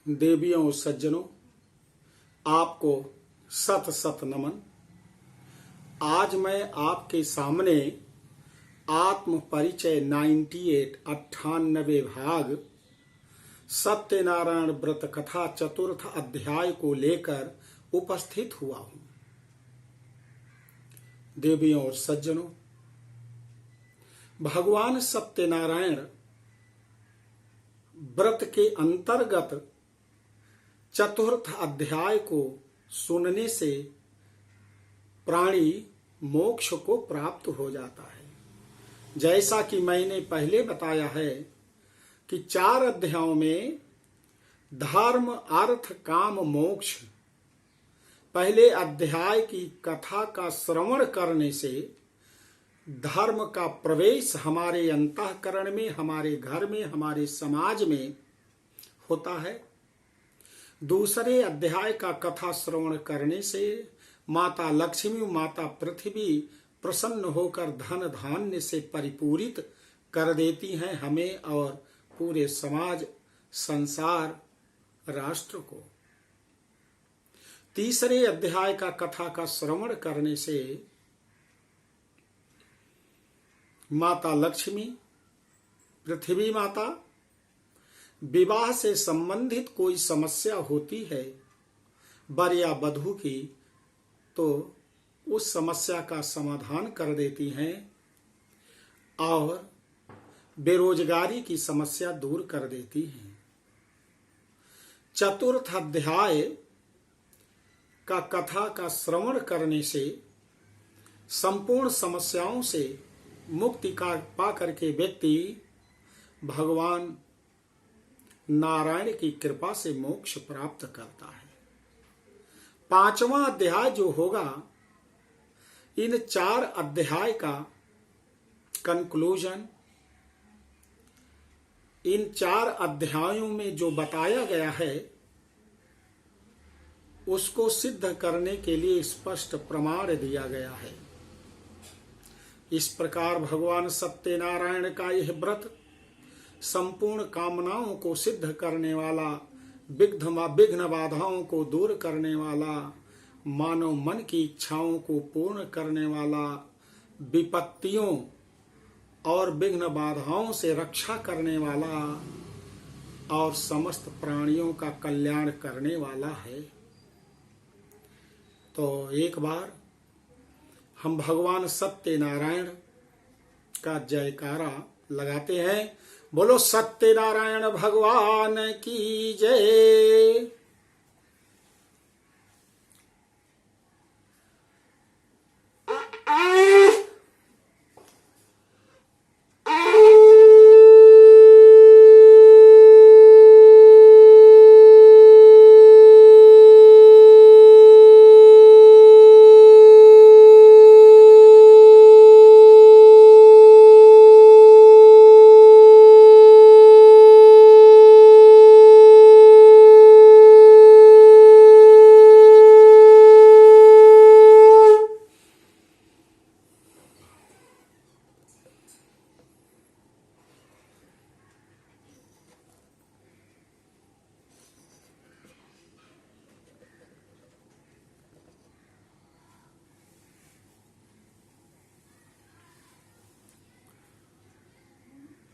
देवियों और सज्जनों, आपको सत सत नमन। आज मैं आपके सामने आत्म परिचय 98 भाग सत्यनारायण व्रत कथा चतुर्थ अध्याय को लेकर उपस्थित हुआ हूं। देवियों और सज्जनों, भगवान सत्यनारायण व्रत के अंतर्गत चतुर्थ अध्याय को सुनने से प्राणी मोक्ष को प्राप्त हो जाता है। जैसा कि मैंने पहले बताया है कि 4 अध्यायों में धर्म अर्थ काम मोक्ष, पहले अध्याय की कथा का श्रवण करने से धर्म का प्रवेश हमारे अंतःकरण में, हमारे घर में, हमारे समाज में होता है। दूसरे अध्याय का कथा श्रवण करने से माता लक्ष्मी, माता पृथ्वी प्रसन्न होकर धन धान्य से परिपूरित कर देती हैं हमें और पूरे समाज, संसार, राष्ट्र को। तीसरे अध्याय का कथा का श्रवण करने से माता लक्ष्मी, पृथ्वी माता, विवाह से संबंधित कोई समस्या होती है वर या वधू की, तो उस समस्या का समाधान कर देती हैं और बेरोजगारी की समस्या दूर कर देती हैं। चतुर्थ अध्याय का कथा का श्रवण करने से संपूर्ण समस्याओं से मुक्ति का पा करके व्यक्ति भगवान नारायण की कृपा से मोक्ष प्राप्त करता है। 5वां अध्याय जो होगा, इन 4 अध्याय का कंक्लूजन, इन 4 अध्यायों में जो बताया गया है उसको सिद्ध करने के लिए स्पष्ट प्रमाण दिया गया है। इस प्रकार भगवान सत्यनारायण का यह व्रत संपूर्ण कामनाओं को सिद्ध करने वाला, विघ्न बाधाओं को दूर करने वाला, मानव मन की इच्छाओं को पूर्ण करने वाला, विपत्तियों और विघ्न बाधाओं से रक्षा करने वाला और समस्त प्राणियों का कल्याण करने वाला है। तो एक बार हम भगवान सत्यनारायण का जयकारा लगाते हैं। बोलो सत्यनारायण भगवान की जय।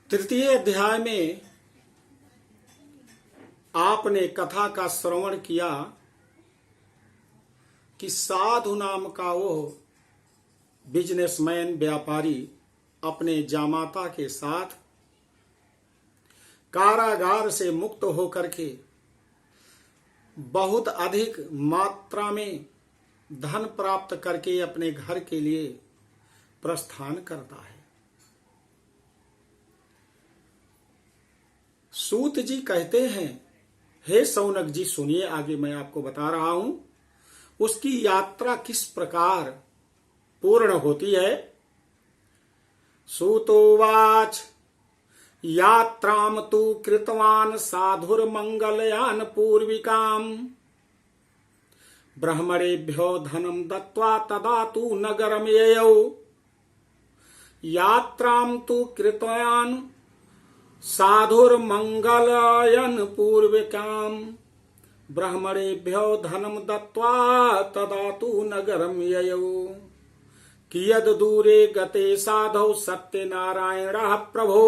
तृतीय अध्याय में आपने कथा का श्रवण किया कि साधु नाम का वो बिजनेसमैन, व्यापारी अपने जामाता के साथ कारागार से मुक्त होकर के बहुत अधिक मात्रा में धन प्राप्त करके अपने घर के लिए प्रस्थान करता है। सूत जी कहते हैं, हे शौनक जी सुनिए, आगे मैं आपको बता रहा हूं उसकी यात्रा किस प्रकार पूर्ण होती है। सूतोवाच यात्राम तु कृतवान साधुर्मंगलयान पूर्विकाम ब्रह्मणेभ्यो धनम दत्त्वा तदा तु नगरम ययौ। यात्राम तु कृतवान साधुर्मंगलयन पूर्विकाम ब्राह्मणेभ्यो धनम दत्त्वा तदा तु नगरम ययौ कियद दूरे गते साधौ सत्यनारायणः प्रभो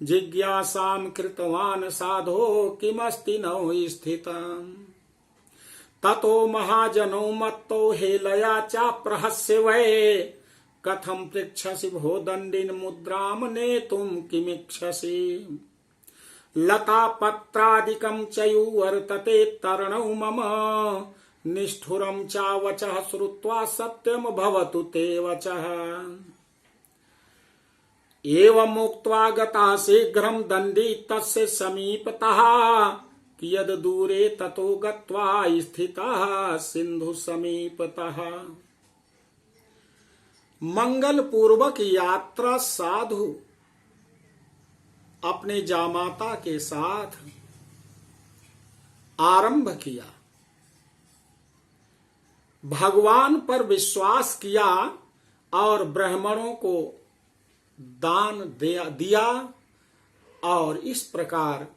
जिज्ञासां कृतवान् साधो किमस्ति नौ स्थितम् ततो महाजनो मत्तो हेलया चाप्रहस्य वै कथं पृच्छसि भो दण्डिन मुद्रां नेतुं किमिच्छसि लतापत्रादिकं चयुर्वर्तते तरणौ मम निष्ठुरं चावचः श्रुत्वा सत्यं भवतु ते वचः एवमुक्त्वा गता शीघ्रं दण्डी तस्य समीपतः कियद् दूरे ततो गत्वा स्थितः सिंधु समीपतः। मंगल पूर्वक यात्रा साधु अपने जामाता के साथ आरंभ किया, भगवान पर विश्वास किया और ब्राह्मणों को दान दिया और इस प्रकार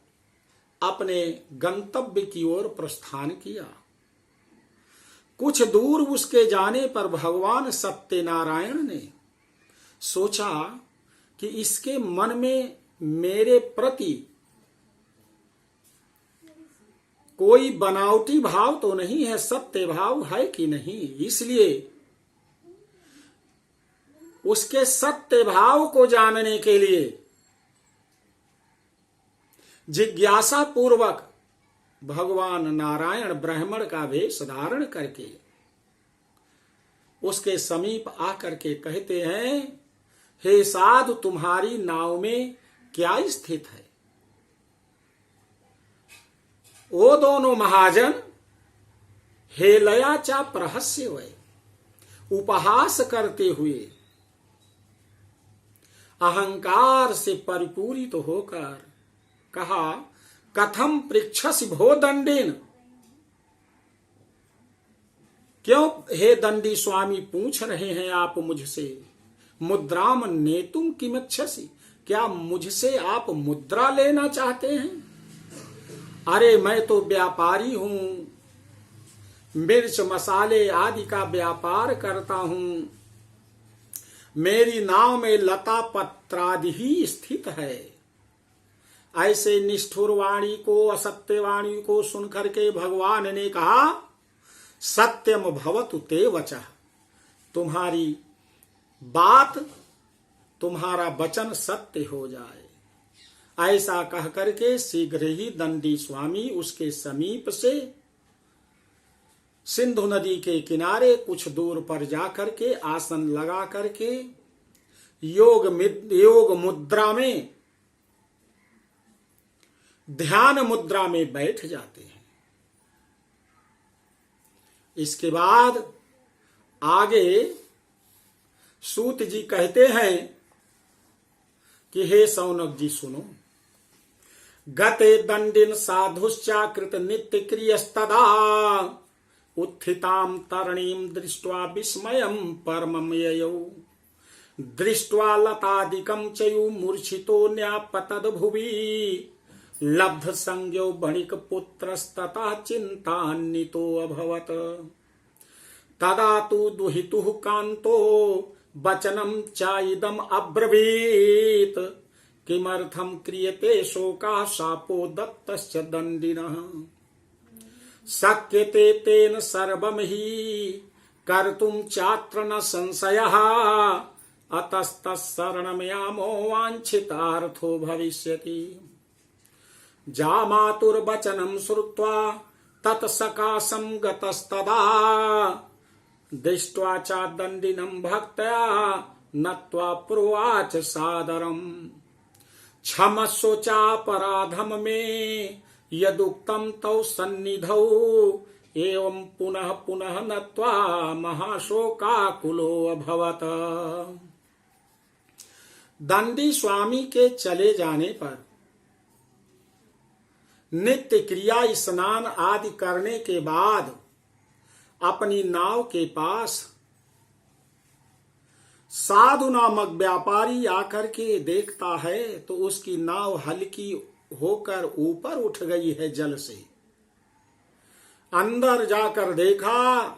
अपने गंतव्य की ओर प्रस्थान किया। कुछ दूर उसके जाने पर भगवान सत्यनारायण ने सोचा कि इसके मन में मेरे प्रति कोई बनावटी भाव तो नहीं है, सत्य भाव है कि नहीं। इसलिए उसके सत्य भाव को जानने के लिए जिज्ञासा पूर्वक भगवान नारायण ब्राह्मण का वेश धारण करके उसके समीप आकर के कहते हैं, हे साधु तुम्हारी नाव में क्या स्थित है। वो दोनों महाजन हेलया चा प्रहस्य वै उपहास करते हुए अहंकार से परिपूरित होकर कहा, कथम पृच्छसि भो दंडिन, क्यों हे दंडी स्वामी पूछ रहे हैं आप मुझसे, मुद्राम नेतुम किमिच्छसि, क्या मुझसे आप मुद्रा लेना चाहते हैं। अरे मैं तो व्यापारी हूं, मिर्च मसाले आदि का व्यापार करता हूं, मेरी नाव में लता पत्रादि ही स्थित है। ऐसे निष्ठुर वाणी को, असत्य वाणी को सुनकर के भगवान ने कहा, सत्यम भवतु ते वचः, तुम्हारी बात, तुम्हारा वचन सत्य हो जाए। ऐसा कह करके शीघ्र ही दंडी स्वामी उसके समीप से सिंधु नदी के किनारे कुछ दूर पर जाकर के आसन लगा करके योग मुद्रा में, ध्यान मुद्रा में बैठ जाते हैं। इसके बाद आगे सूत जी कहते हैं कि हे सौनक जी सुनो, गते दंडिन साधुश्चाकृत नित्य क्रियस्तदा उत्थितां तरणीं दृष्ट्वा विस्मयं परमं ययौ दृष्ट्वा लतादिकं चयु मूर्छितो न्यापतद् भुवि लब्ध संज्ञो बणिक पुत्रस्ततः चिन्तान्वितो अभवत् तदा तु दुहितुः कान्तो वचनं चाइदम् अब्रवीत् किमर्थं क्रियते शोकः शापो दत्तश्च दण्डिनः शक्यते तेन सर्वं हि कर्तुं चात्र न संशयः अतस्तशरणमयामो वाञ्छितार्थो भविष्यति जामातुर्वचनं श्रुत्वा तत्सकाशं गतस्तदा दृष्ट्वा च दण्डिनं भक्त्या नत्वा प्रोवाच सादरम् क्षमस्व चापराधं मे यदुक्तं तौ सन्निधौ एवं पुनः पुनः नत्वा महाशोकाकुलो अभवत्। दंडी स्वामी के चले जाने पर नित्य क्रिया स्नान आदि करने के बाद अपनी नाव के पास साधु नामक व्यापारी आकर के देखता है तो उसकी नाव हल्की होकर ऊपर उठ गई है जल से। अंदर जाकर देखा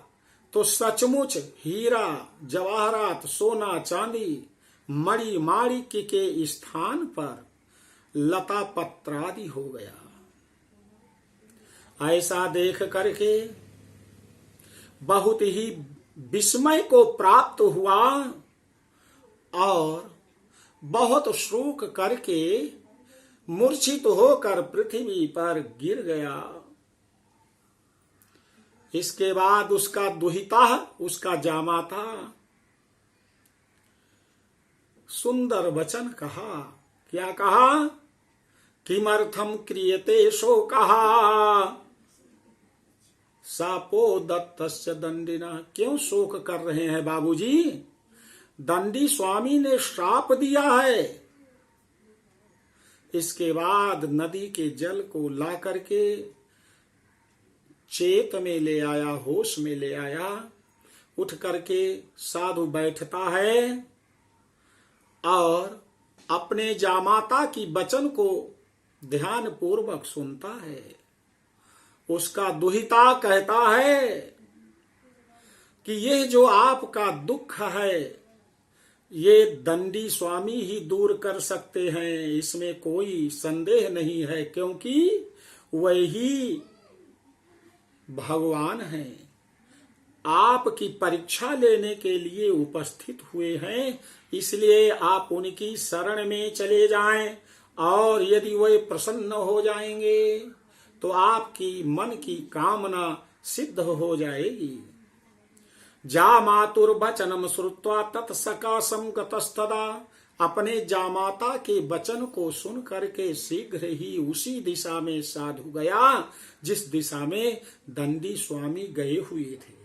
तो सचमुच हीरा जवाहरात सोना चांदी मणि माणिक के स्थान पर लता पत्रादि हो गया। ऐसा देख करके बहुत ही विस्मय को प्राप्त हुआ और बहुत शोक करके मूर्छित होकर पृथ्वी पर गिर गया। इसके बाद उसका दुहिता, उसका जामाता सुंदर वचन कहा। क्या कहा? किमर्थम क्रियते शोकः सापो दत्तस्य दंडिना। क्यों शोक कर रहे हैं बाबूजी? दंडी स्वामी ने श्राप दिया है। इसके बाद नदी के जल को ला करके चेत में ले आया, होश में ले आया। उठ करके साधु बैठता है और अपने जामाता की वचन को ध्यान पूर्वक सुनता है। उसका दुहिता कहता है कि यह जो आपका दुख है ये दंडी स्वामी ही दूर कर सकते हैं, इसमें कोई संदेह नहीं है, क्योंकि वही भगवान हैं। आपकी परीक्षा लेने के लिए उपस्थित हुए हैं, इसलिए आप उनकी शरण में चले जाएं और यदि वे प्रसन्न हो जाएंगे तो आपकी मन की कामना सिद्ध हो जाएगी। जामातुर वचनम श्रुत्वा तत्सकाशम गतस्तदा। अपने जामाता के वचन को सुन करके शीघ्र ही उसी दिशा में साधु गया जिस दिशा में दंडी स्वामी गए हुए थे।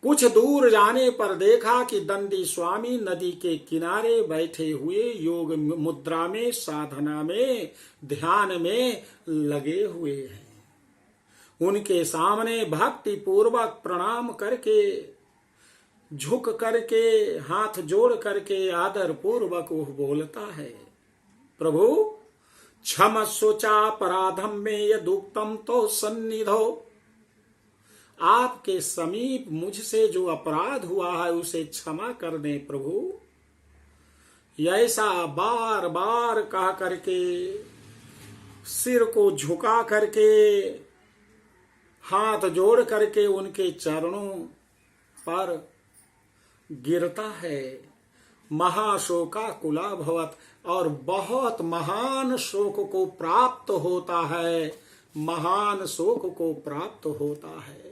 कुछ दूर जाने पर देखा कि दंडी स्वामी नदी के किनारे बैठे हुए योग मुद्रा में, साधना में, ध्यान में लगे हुए हैं। उनके सामने भक्ति पूर्वक प्रणाम करके, झुक करके, हाथ जोड़ करके आदर पूर्वक वो बोलता है, प्रभु क्षमस्व चापराधम में यदुक्तम तो सन्निधो। आपके समीप मुझसे जो अपराध हुआ है उसे क्षमा कर दें प्रभु। ऐसा बार बार कह करके सिर को झुका करके हाथ जोड़ करके उनके चरणों पर गिरता है। महाशोकाकुला भवत, और बहुत महान शोक को प्राप्त होता है, महान शोक को प्राप्त होता है।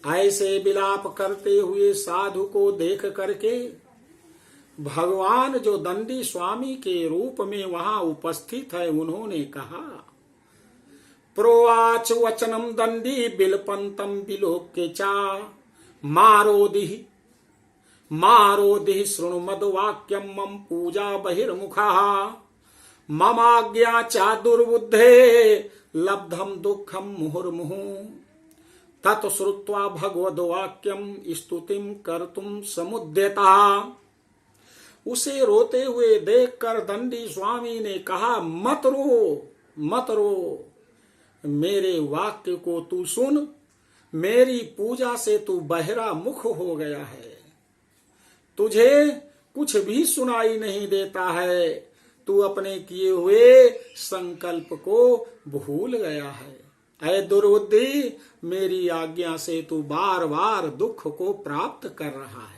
ऐसे विलाप करते हुए साधु को देख करके भगवान जो दंडी स्वामी के रूप में वहां उपस्थित है उन्होंने कहा, प्रोवाच वचनम दंडी बिलपंतम विलोक्य चा मारोदिहि मारोदिहि शृणु मद्वाक्यम मम पूजा बहिर्मुखा ममाज्ञा चा दुर्बुद्धे लब्धम दुखम मुहुर्मुहु तत्श्रुत्वा भगवद्वाक्यम स्तुतिम कर्तुम समुद्यता। उसे रोते हुए देखकर दंडी स्वामी ने कहा, मत रो मत रो, मेरे वाक्य को तू सुन, मेरी पूजा से तू बहरा मुख हो गया है, तुझे कुछ भी सुनाई नहीं देता है, तू अपने किए हुए संकल्प को भूल गया है। ऐ दुर्बुद्धि, मेरी आज्ञा से तू बार बार दुख को प्राप्त कर रहा है।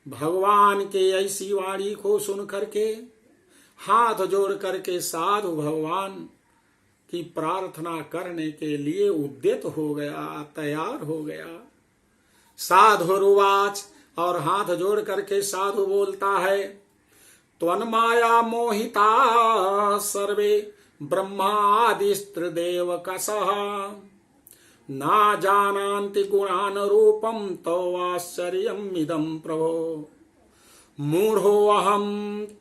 भगवान के ऐसी वाणी को सुन करके हाथ जोड़ करके साधु भगवान की प्रार्थना करने के लिए उद्यत हो गया, तैयार हो गया। साधु रुवाच, और हाथ जोड़ करके साधु बोलता है, त्वन्माया मोहिता सर्वे ब्रह्मादिस्त्रिदेव कसः ना जानान्ति गुणान रूपम तवाश्चर्यम् इदं प्रभो मूढ़ो अहम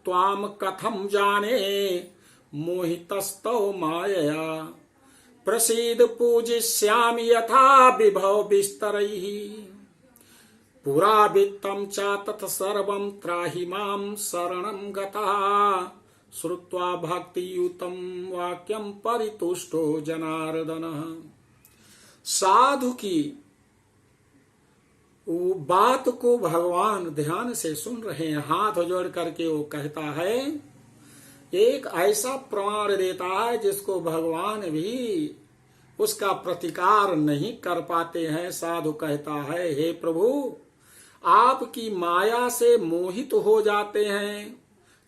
त्वाम कथम जाने मोहितस्तव मायया प्रसीद पूजिष्यामि यथा विभव विस्तरैः पुरा वित्तं च तत् सर्वं त्राहि मां शरणं गतः श्रुत्वा भक्तियुतं वाक्यं परितुष्टो जनार्दनः। साधु की वो बात को भगवान ध्यान से सुन रहे हैं, हाथ जोड़ करके वो कहता है, एक ऐसा प्रमाण देता है जिसको भगवान भी उसका प्रतिकार नहीं कर पाते हैं। साधु कहता है, हे प्रभु, आपकी माया से मोहित हो जाते हैं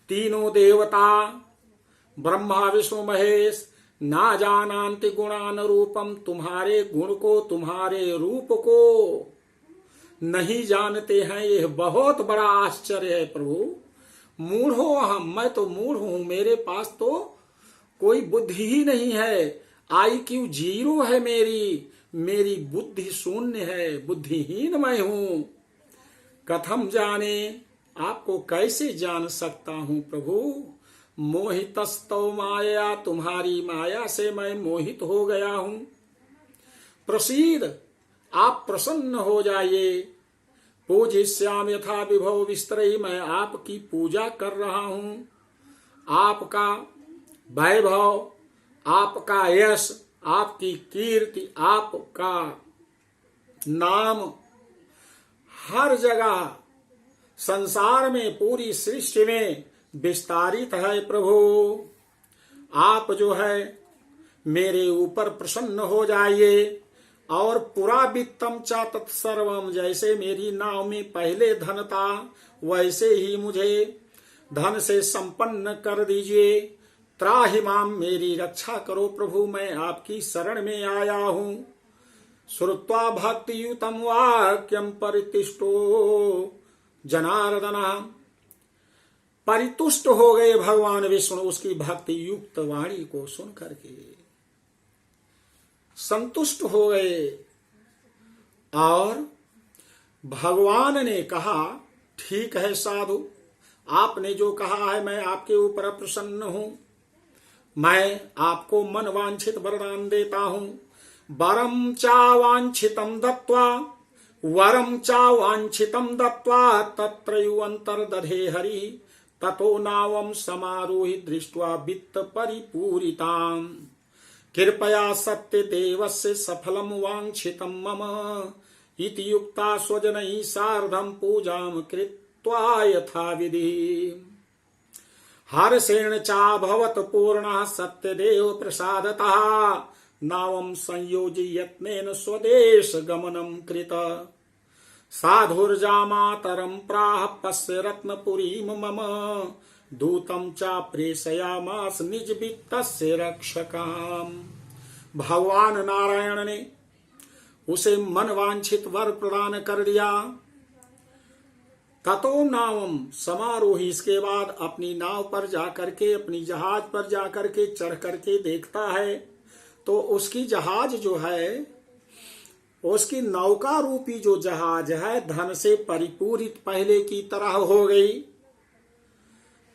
तीनों देवता, ब्रह्मा विष्णु महेश, ना जानन्ति गुणान रूपम, तुम्हारे गुण को तुम्हारे रूप को नहीं जानते हैं। यह बहुत बड़ा आश्चर्य है प्रभु। मूढ़ो अहम, मैं तो मूढ़ हूं, मेरे पास तो कोई बुद्धि ही नहीं है। IQ 0 है मेरी बुद्धि शून्य है, बुद्धिहीन मैं हूं। कथम जाने, आपको कैसे जान सकता हूं प्रभु। मोहितस्तव माया, तुम्हारी माया से मैं मोहित हो गया हूं। प्रसीद, आप प्रसन्न हो जाइए। पूजिष्याम यथा विभव विस्तरई, मैं आपकी पूजा कर रहा हूं। आपका वैभव, आपका यश, आपकी कीर्ति, आपका नाम हर जगह संसार में, पूरी सृष्टि में विस्तारित है प्रभु। आप जो है मेरे ऊपर प्रसन्न हो जाइए। और पुरा वित्तम चा तत्सर्वम, जैसे मेरी नाव में पहले धन था वैसे ही मुझे धन से संपन्न कर दीजिए। त्राहि माम, मेरी रक्षा करो प्रभु, मैं आपकी शरण में आया हूं। श्रुत्वा भक्तियुतं वाक्यं परितुष्टो जनार्दनः, परितुष्ट हो गए भगवान विष्णु उसकी भक्ति युक्त वाणी को सुन करके, संतुष्ट हो गए। और भगवान ने कहा, ठीक है साधु, आपने जो कहा है मैं आपके ऊपर प्रसन्न हूं। मैं आपको मन वांछित वरदान देता हूं। वरम चा वांछितम दत्वा, वरम चा वांछितम दत्वा तत्रैवंतर दधे हरि, ततो नावम समारोहि दृष्ट्वा वित्त परिपूरिताम। कृपया सत्य देवस्य सफलम वांछितम मम, इति युक्ता स्वजनैः सार्धम पूजाम कृत्वा यथा विधि। हर्षेण चाभवत पूर्णः सत्यदेव प्रसादतः, नावं संयोज्य यत्नेन स्वदेश गमनं कृत। साधुर्जामातरं प्राह पश्य रत्नपुरीं मम, दूतं चा प्रेषयामास निज वित्तस्य रक्षकाम। भगवान नारायण ने उसे मन वांछित वर प्रदान कर दिया। ततो नावम समारोही, इसके बाद अपनी नाव पर जाकर के, अपनी जहाज पर जाकर के चढ़ करके देखता है तो उसकी जहाज जो है, उसकी नौका रूपी जो जहाज है धन से परिपूरित पहले की तरह हो गई।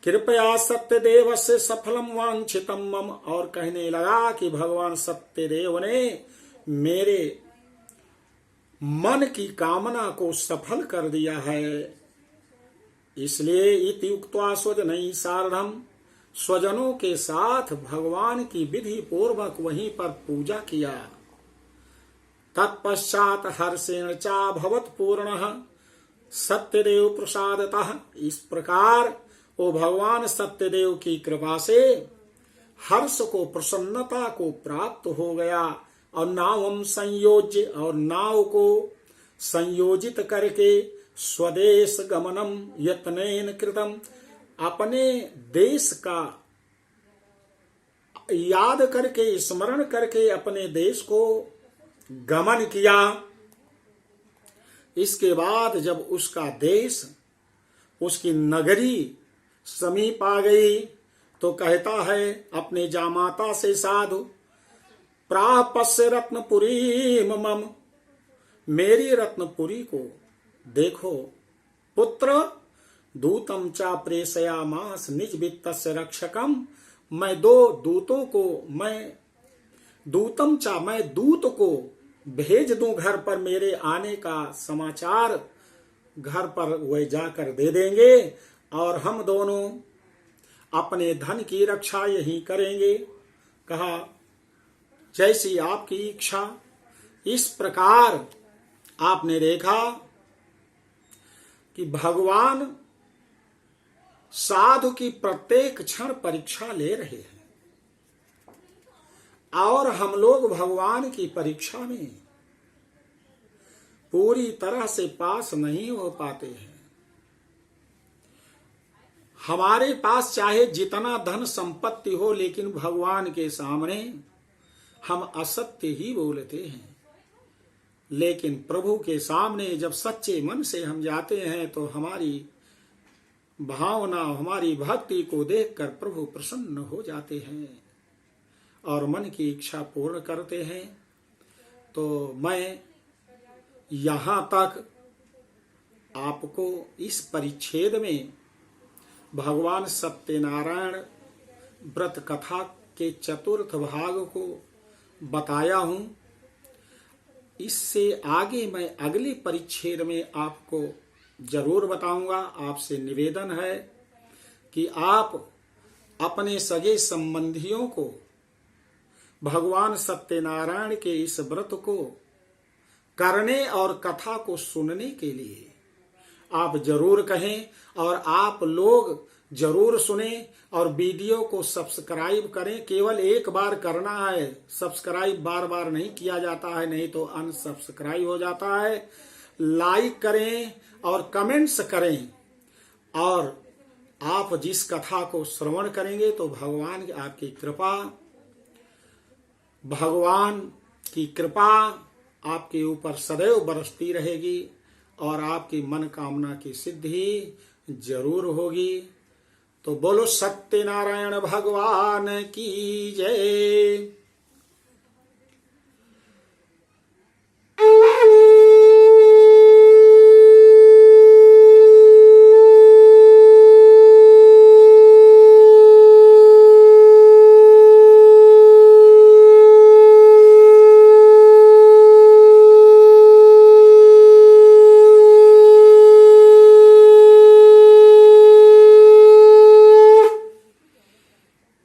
कृपया सत्यदेव से सफलम वांछितम मम, और कहने लगा कि भगवान सत्यदेव ने मेरे मन की कामना को सफल कर दिया है। इसलिए इति उक्त्वा स्वजनैः सार्धम, स्वजनों के साथ भगवान की विधि पूर्वक वहीं पर पूजा किया। तत्पश्चात हर्षेण चा भवत पूर्णः सत्यदेव प्रसादतः, इस प्रकार वो भगवान सत्यदेव की कृपा से हर्ष को, प्रसन्नता को प्राप्त हो गया। और नावम संयोज्य, और नाव को संयोजित करके स्वदेश गमनम यत्नेन कृतम, अपने देश का याद करके, स्मरण करके अपने देश को गमन किया। इसके बाद जब उसका देश, उसकी नगरी समीप आ गई तो कहता है अपने जामाता से, साधु प्राह पश्य रत्नपुरी मम, मेरी रत्नपुरी को देखो। पुत्र दूतम चा प्रेषयामास निज वित्तस्य रक्षकम, मैं दो दूतों को, मैं दूतम चा, मैं दूत को भेज दूं घर पर, मेरे आने का समाचार घर पर वे जाकर दे देंगे और हम दोनों अपने धन की रक्षा यही करेंगे। कहा जैसी आपकी इच्छा। इस प्रकार आपने देखा कि भगवान साधु की प्रत्येक क्षण परीक्षा ले रहे हैं और हम लोग भगवान की परीक्षा में पूरी तरह से पास नहीं हो पाते हैं। हमारे पास चाहे जितना धन संपत्ति हो, लेकिन भगवान के सामने हम असत्य ही बोलते हैं। लेकिन प्रभु के सामने जब सच्चे मन से हम जाते हैं तो हमारी भावना, हमारी भक्ति को देखकर प्रभु प्रसन्न हो जाते हैं और मन की इच्छा पूर्ण करते हैं। तो मैं यहाँ तक आपको इस परिच्छेद में भगवान सत्यनारायण व्रत कथा के चतुर्थ भाग को बताया हूँ। इससे आगे मैं अगले परिच्छेद में आपको जरूर बताऊंगा। आपसे निवेदन है कि आप अपने सगे संबंधियों को भगवान सत्यनारायण के इस व्रत को करने और कथा को सुनने के लिए आप जरूर कहें और आप लोग जरूर सुने और वीडियो को सब्सक्राइब करें। केवल एक बार करना है, सब्सक्राइब बार बार नहीं किया जाता है, नहीं तो अनसब्सक्राइब हो जाता है। लाइक करें और कमेंट्स करें और आप जिस कथा को श्रवण करेंगे तो भगवान की कृपा आपके ऊपर सदैव बरसती रहेगी और आपकी मनोकामना की सिद्धि जरूर होगी। तो बोलो सत्यनारायण भगवान की जय।